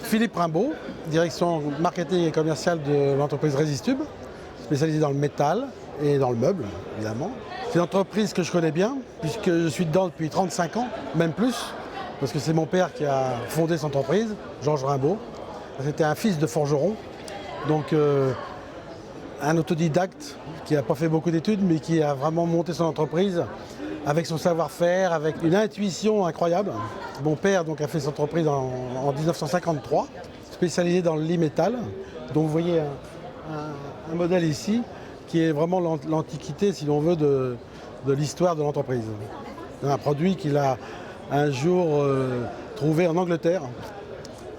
Philippe Rimbaud, direction marketing et commerciale de l'entreprise Resistube, spécialisée dans le métal et dans le meuble, évidemment. C'est une entreprise que je connais bien, puisque je suis dedans depuis 35 ans, même plus, parce que c'est mon père qui a fondé cette entreprise, Georges Rimbaud. C'était un fils de forgeron, donc un autodidacte qui n'a pas fait beaucoup d'études, mais qui a vraiment monté son entreprise avec son savoir-faire, avec une intuition incroyable. Mon père donc, a fait cette entreprise en 1953, spécialisée dans le lit métal. Donc vous voyez un modèle ici qui est vraiment l'antiquité, si l'on veut, de l'histoire de l'entreprise. Un produit qu'il a un jour trouvé en Angleterre,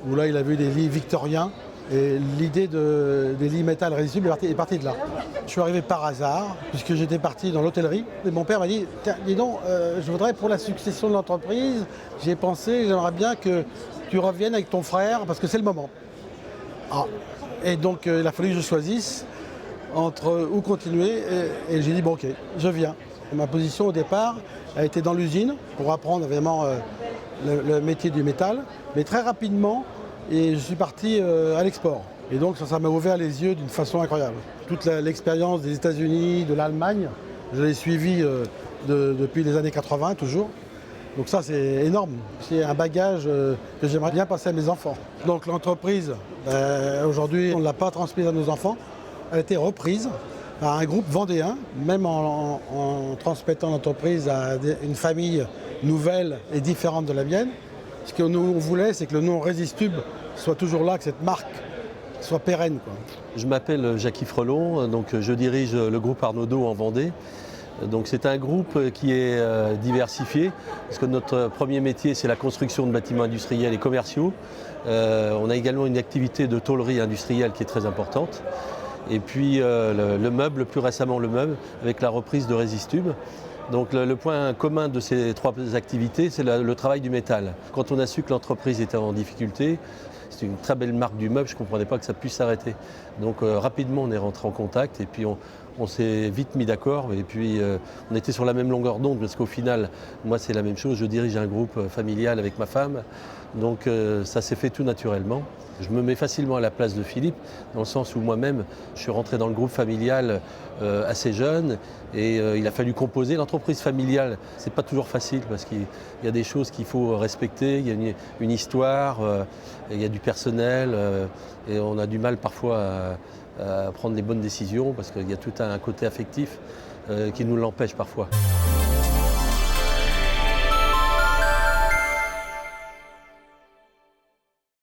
où là il a vu des lits victoriens. Et l'idée des lits métal Resistube est partie de là. Je suis arrivé par hasard, puisque j'étais parti dans l'hôtellerie. Et mon père m'a dit, dis donc, je voudrais pour la succession de l'entreprise, j'ai pensé, j'aimerais bien que tu reviennes avec ton frère, parce que c'est le moment. Ah. Et donc il a fallu que je choisisse entre où continuer. Et j'ai dit, bon ok, je viens. Et ma position au départ a été dans l'usine, pour apprendre évidemment le métier du métal. Mais très rapidement, et je suis parti à l'export. Et donc ça m'a ouvert les yeux d'une façon incroyable. Toute l'expérience des États-Unis, de l'Allemagne, je l'ai suivie depuis les années 80 toujours. Donc ça c'est énorme. C'est un bagage que j'aimerais bien passer à mes enfants. Donc l'entreprise, aujourd'hui on ne l'a pas transmise à nos enfants. Elle a été reprise par un groupe vendéen, même en transmettant l'entreprise à une famille nouvelle et différente de la mienne. Ce que nous on voulait, c'est que le nom Resistube soit toujours là, que cette marque soit pérenne, quoi. Je m'appelle Jacques Frelon, donc je dirige le groupe Arnaudot en Vendée. Donc c'est un groupe qui est diversifié, parce que notre premier métier c'est la construction de bâtiments industriels et commerciaux. On a également une activité de tôlerie industrielle qui est très importante. Et puis le meuble, plus récemment le meuble, avec la reprise de Resistube. Donc le point commun de ces trois activités, c'est le travail du métal. Quand on a su que l'entreprise était en difficulté, c'est une très belle marque du meuble, je ne comprenais pas que ça puisse s'arrêter. Donc rapidement on est rentré en contact et puis on s'est vite mis d'accord et puis on était sur la même longueur d'onde parce qu'au final, moi c'est la même chose, je dirige un groupe familial avec ma femme, donc ça s'est fait tout naturellement. Je me mets facilement à la place de Philippe, dans le sens où moi-même, je suis rentré dans le groupe familial assez jeune et il a fallu composer. L'entreprise familiale, c'est pas toujours facile parce qu'il y a des choses qu'il faut respecter, il y a une histoire, il y a du personnel et on a du mal parfois à prendre les bonnes décisions parce qu'il y a tout un côté affectif qui nous l'empêche parfois.